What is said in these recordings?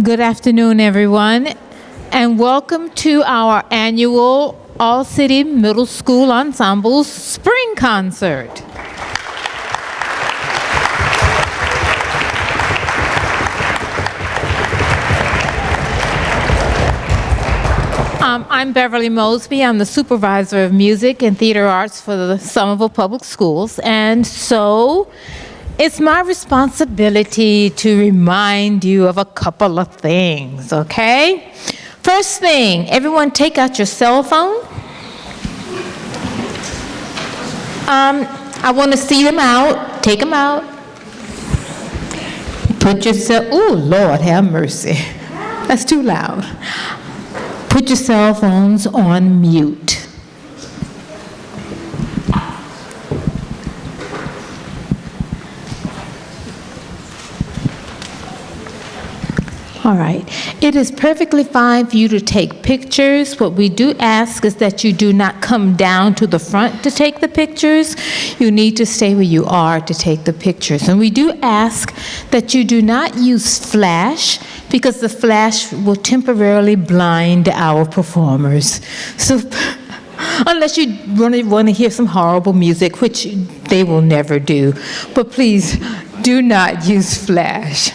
Good afternoon, everyone, and welcome to our annual All-City Middle School Ensembles Spring Concert. I'm Beverly Mosby. I'm the supervisor of music and theater arts for the Somerville Public Schools, and so it's my responsibility to remind you of a couple of things, okay? First thing, everyone take out your cell phone. I want to see them out. Take them out. Put yourself, oh, Lord, have mercy. That's too loud. Put your cell phones on mute. All right. It is perfectly fine for you to take pictures. What we do ask is that you do not come down to the front to take the pictures. You need to stay where you are to take the pictures. And we do ask that you do not use flash, because the flash will temporarily blind our performers. So unless you really want to hear some horrible music, which they will never do. But please do not use flash.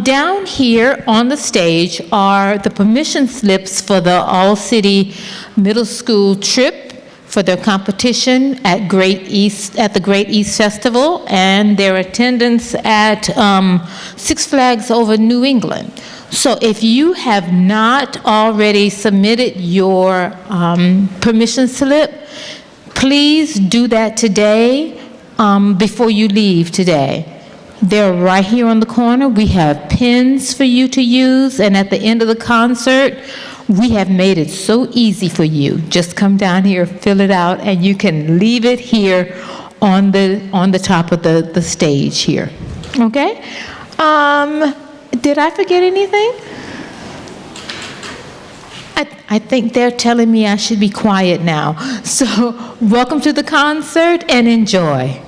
Down here on the stage are the permission slips for the All-City Middle School trip for their competition at the Great East Festival, and their attendance at Six Flags Over New England. So if you have not already submitted your permission slip, please do that today before you leave today. They're right here on the corner. We have pens for you to use, and at the end of the concert, we have made it so easy for you. Just come down here, fill it out, and you can leave it here on the top of the stage here. Okay? Did I forget anything? I think they're telling me I should be quiet now. So, welcome to the concert and enjoy.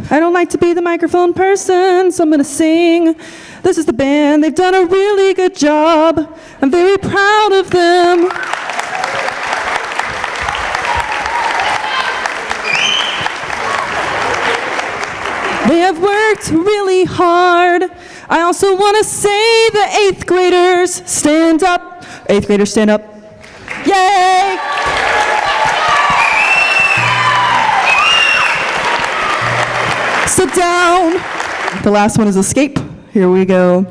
I don't like to be the microphone person, so I'm gonna sing. This is the band. They've done a really good job. I'm very proud of them. They have worked really hard. I also want to say the 8th graders, stand up. 8th graders, stand up. Yay! Sit down. The last one is escape. Here we go.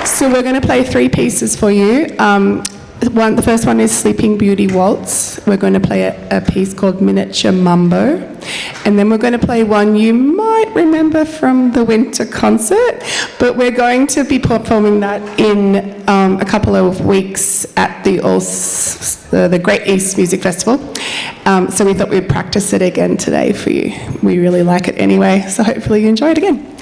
So we're going to play 3 pieces for you. The first one is Sleeping Beauty Waltz. We're going to play a piece called Miniature Mambo. And then we're going to play one you might remember from the winter concert, but we're going to be performing that in a couple of weeks at the Great East Music Festival. So we thought we'd practice it again today for you. We really like it anyway, so hopefully you enjoy it again.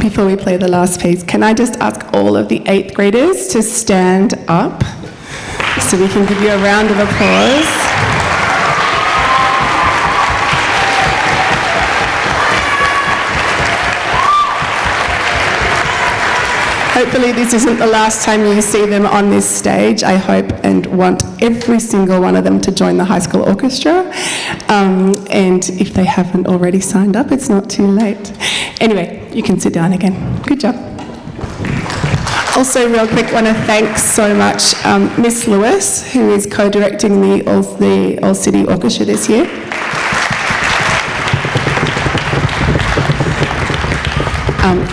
before we play the last piece, can I just ask all of the 8th graders to stand up so we can give you a round of applause? Hopefully this isn't the last time you see them on this stage. I hope and want every single one of them to join the high school orchestra. And if they haven't already signed up, it's not too late. Anyway, you can sit down again. Good job. Also, real quick, want to thank so much Miss Lewis, who is co-directing the All City Orchestra this year.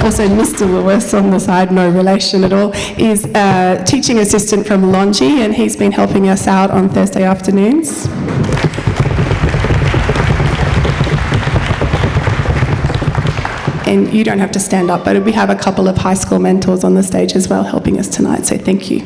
Also, Mr. Lewis on the side, no relation at all, is a teaching assistant from Longi, and he's been helping us out on Thursday afternoons. And you don't have to stand up, but we have a couple of high school mentors on the stage as well helping us tonight, so thank you.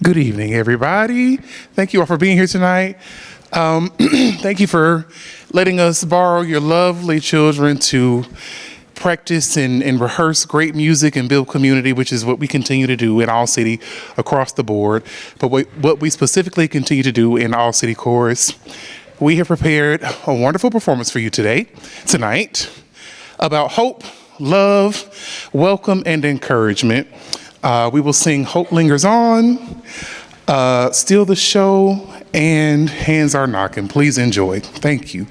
Good evening, everybody. Thank you all for being here tonight. Thank you for letting us borrow your lovely children to practice and rehearse great music and build community, which is what we continue to do in All City across the board. But what we specifically continue to do in All City Chorus, we have prepared a wonderful performance for you tonight, about hope, love, welcome, and encouragement. We will sing Hope Lingers On, Steal the Show, and Hands Are Knocking. Please enjoy. Thank you.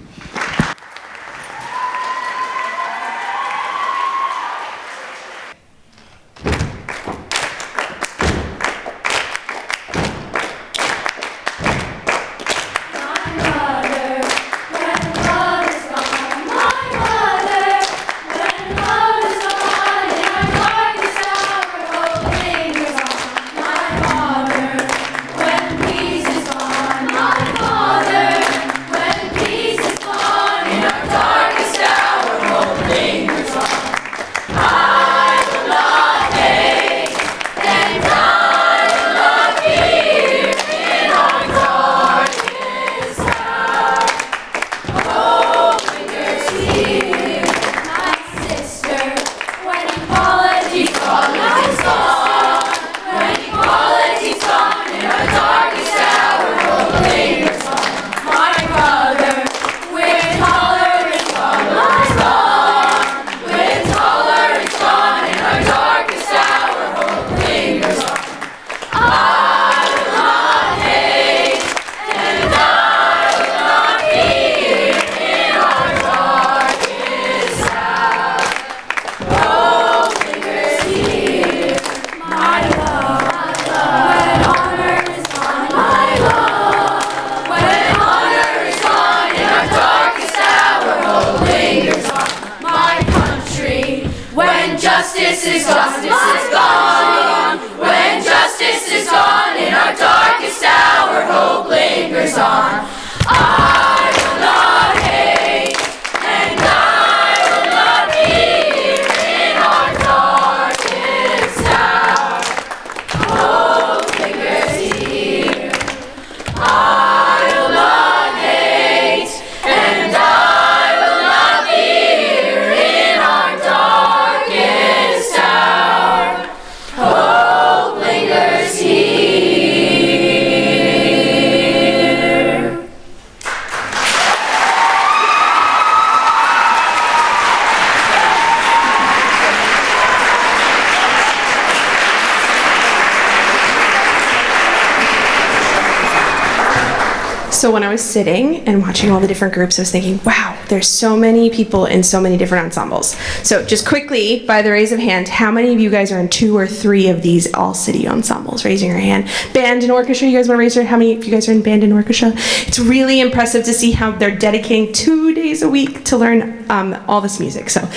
So when I was sitting and watching all the different groups, I was thinking, wow, there's so many people in so many different ensembles. So just quickly, by the raise of hand, how many of you guys are in 2 or 3 of these all-city ensembles? Raising your hand. Band and orchestra, you guys want to raise your hand? How many of you guys are in band and orchestra? It's really impressive to see how they're dedicating 2 days a week to learn all this music. So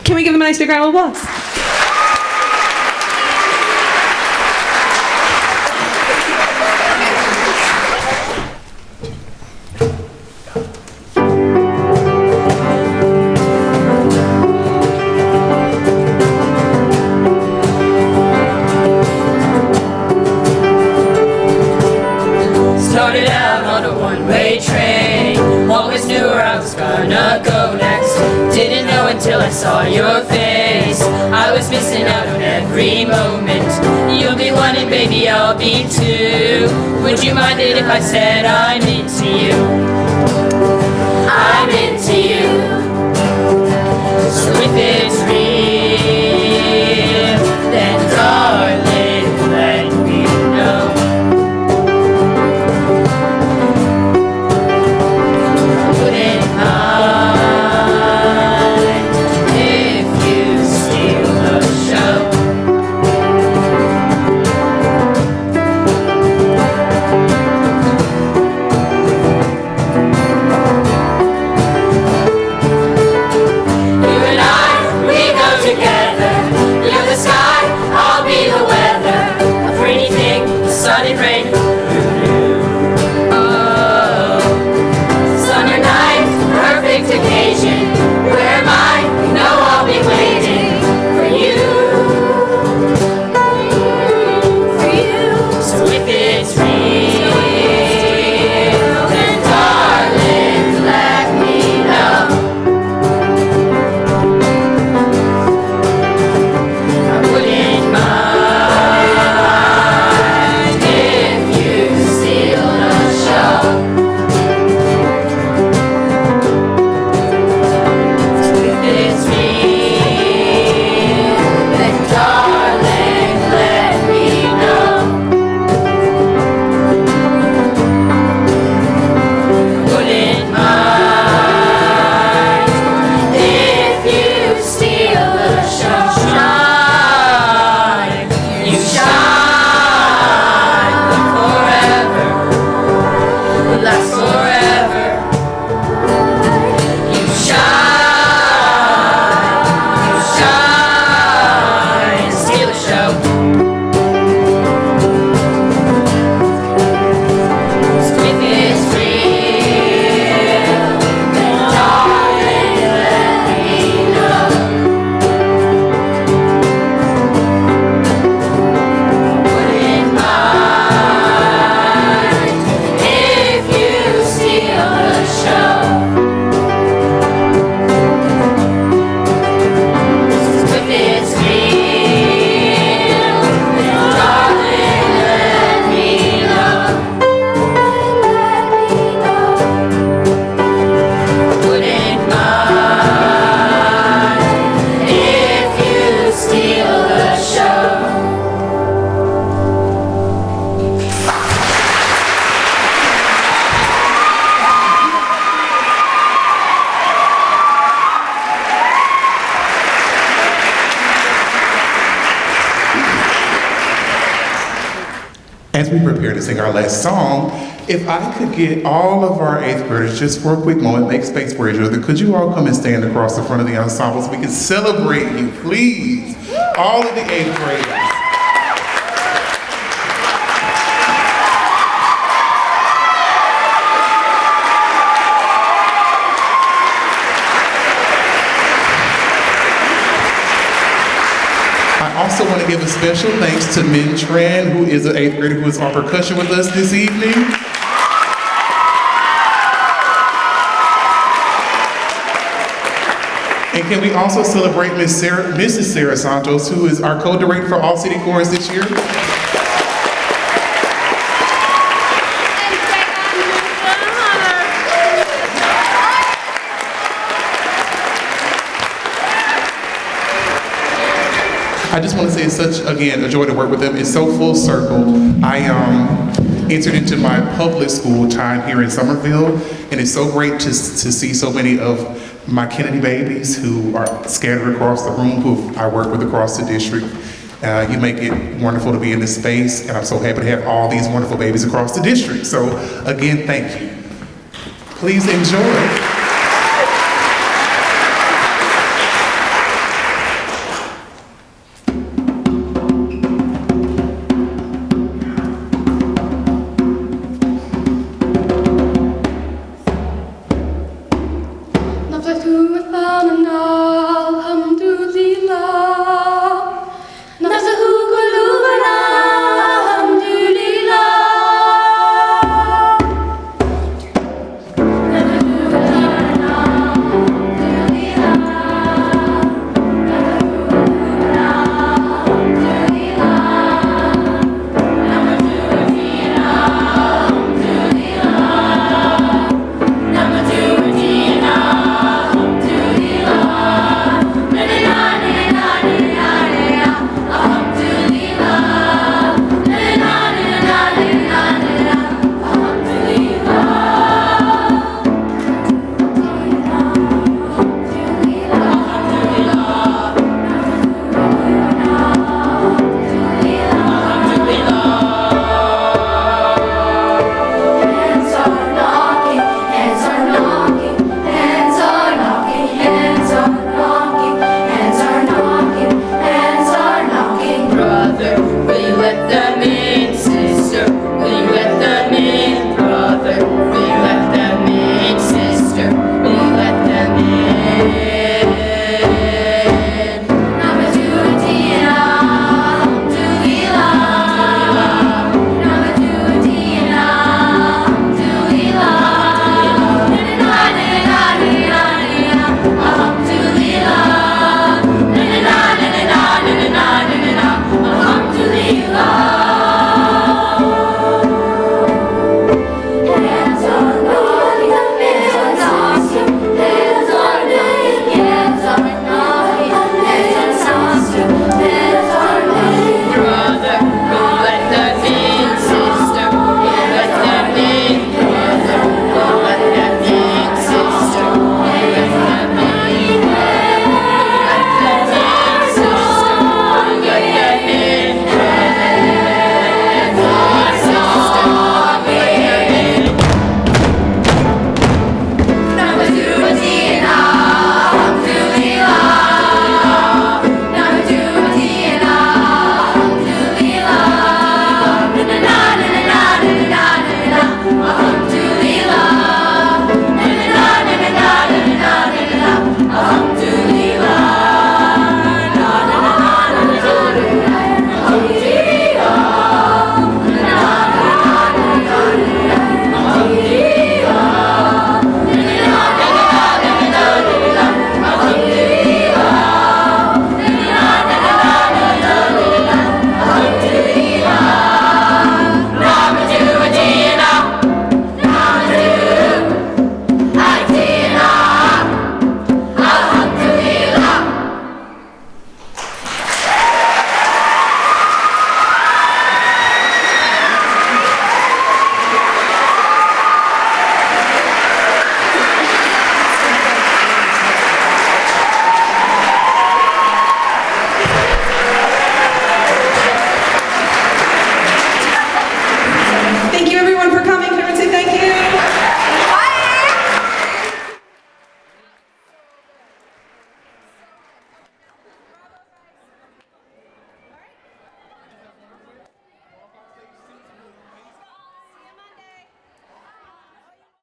can we give them a nice big round of applause? Until I saw your face, I was missing out on every moment. You'll be one and baby I'll be two. Would you mind it if I said I'm into you? I'm into you. So if it's real, then darling, let me know. Wouldn't mind if you steal the show. as we prepare to sing our last song, if I could get all of our 8th graders, just for a quick moment, make space for each other, could you all come and stand across the front of the ensemble so we can celebrate you, please? All of the 8th graders. I also want to give a special thanks to Min Tran, who is an 8th grader who is on percussion with us this evening. And can we also celebrate Mrs. Sarah Santos, who is our co-director for All City Chorus this year? I just want to say it's such, again, a joy to work with them. It's so full circle. I entered into my public school time here in Somerville, and it's so great to see so many of my Kennedy babies who are scattered across the room, who I work with across the district. You make it wonderful to be in this space, and I'm so happy to have all these wonderful babies across the district. So again, thank you. Please enjoy